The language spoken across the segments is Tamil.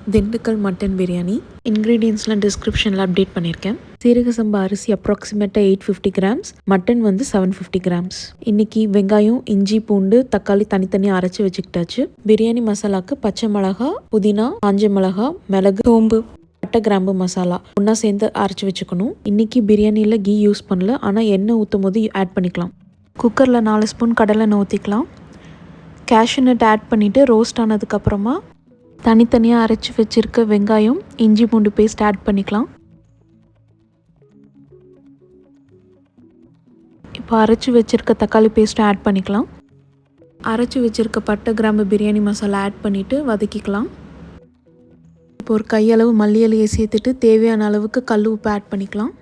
திண்டுக்கல் மட்டன் பிரியாணி. இன்க்ரீடியன்ஸ்லாம் டிஸ்கிரிப்ஷனில் அப்டேட் பண்ணியிருக்கேன். சீரக சம்பா அரிசி அப்ராக்சிமேட்டாக 850 கிராம்ஸ், மட்டன் வந்து 750 கிராம்ஸ். இன்றைக்கி வெங்காயம், இஞ்சி, பூண்டு, தக்காளி தனித்தனியாக அரைச்சி வச்சுக்கிட்டாச்சு. பிரியாணி மசாலாவுக்கு பச்சை மிளகா, புதினா, காஞ்ச மிளகா, மிளகு, சோம்பு, பட்டை, கிராம்பு மசாலா ஒன்றா சேர்ந்து அரைச்சி வச்சுக்கணும். இன்றைக்கி பிரியாணியில் கீ யூஸ் பண்ணல, ஆனால் எண்ணெய் ஊற்றும் போது ஆட் பண்ணிக்கலாம். குக்கரில் 4 ஸ்பூன் கடலெண்ணெய் ஊற்றிக்கலாம். கேஷ்யூ நட் ஆட் பண்ணிவிட்டு ரோஸ்ட் ஆனதுக்கப்புறமா தனித்தனியாக அரைச்சி வச்சுருக்க வெங்காயம், இஞ்சி பூண்டு பேஸ்ட் ஆட் பண்ணிக்கலாம். இப்போ அரைச்சி வச்சுருக்க தக்காளி பேஸ்ட்டும் ஆட் பண்ணிக்கலாம். அரைச்சி வச்சுருக்க பட்டை, கிராம்பு, பிரியாணி மசாலா ஆட் பண்ணிவிட்டு வதக்கிக்கலாம். இப்போ ஒரு கையளவு மல்லி இலையை சேர்த்துட்டு தேவையான அளவுக்கு கல் உப்பு ஆட் பண்ணிக்கலாம்.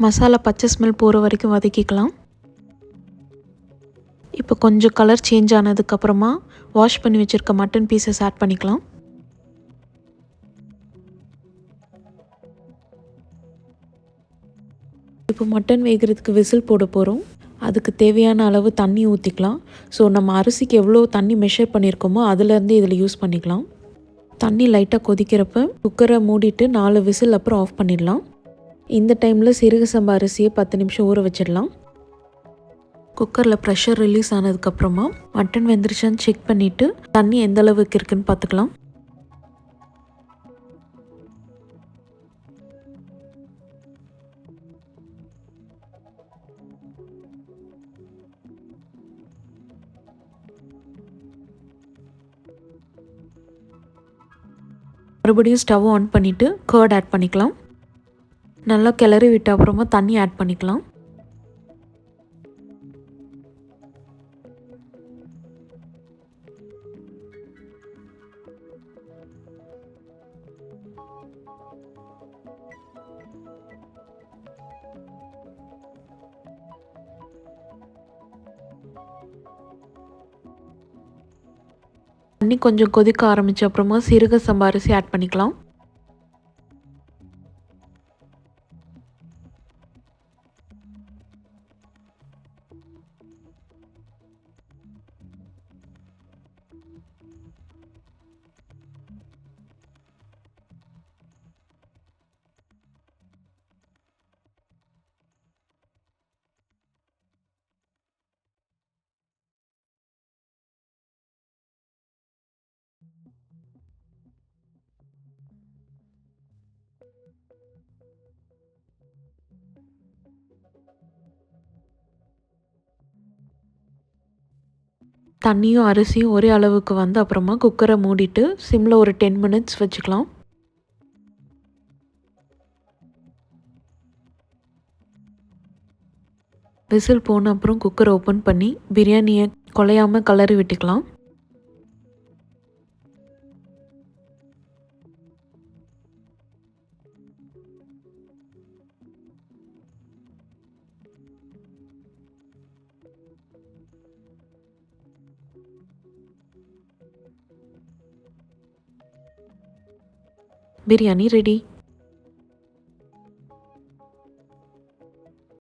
மசாலா பச்சை ஸ்மெல் போகிற வரைக்கும் வதக்கிக்கலாம். இப்போ கொஞ்சம் கலர் சேஞ்ச் ஆனதுக்கப்புறமா வாஷ் பண்ணி வச்சுருக்க மட்டன் பீசஸ் ஆட் பண்ணிக்கலாம். இப்போ மட்டன் வேகிறதுக்கு விசில் போட போகிறோம். அதுக்கு தேவையான அளவு தண்ணி ஊற்றிக்கலாம். ஸோ நம்ம அரிசிக்கு எவ்வளோ தண்ணி மெஷர் பண்ணியிருக்கோமோ அதுலேருந்து இதில் யூஸ் பண்ணிக்கலாம். தண்ணி லைட்டாக கொதிக்கிறப்ப குக்கரை மூடிட்டு 4 விசில் அப்புறம் ஆஃப் பண்ணிடலாம். இந்த டைமில் சீரக சம்பா அரிசியை 10 நிமிஷம் ஊற வச்சிடலாம். குக்கரில் ப்ரெஷர் ரிலீஸ் ஆனதுக்கப்புறமா மட்டன் வெந்துருச்சான்னு செக் பண்ணிவிட்டு தண்ணி எந்த அளவுக்கு இருக்குன்னு பார்த்துக்கலாம். மறுபடியும் ஸ்டவ் ஆன் பண்ணிவிட்டு கர்ட் ஆட் பண்ணிக்கலாம். நல்லா கிளறி விட்ட அப்புறமா தண்ணி ஆட் பண்ணிக்கலாம். தண்ணி கொஞ்சம் கொதிக்க ஆரம்பித்த அப்புறமா சீரக சம்பா அரிசி ஆட் பண்ணிக்கலாம். தண்ணியும் அரிசியும் ஒரே அளவுக்கு வந்து அப்புறமா குக்கரை மூடிட்டு சிம்மில் ஒரு 10 மினிட்ஸ் வச்சுக்கலாம். விசில் போன அப்புறம் குக்கரை ஓப்பன் பண்ணி பிரியாணியை குலையாமல் கலரி விட்டுக்கலாம். பிரியாணி ரெடி.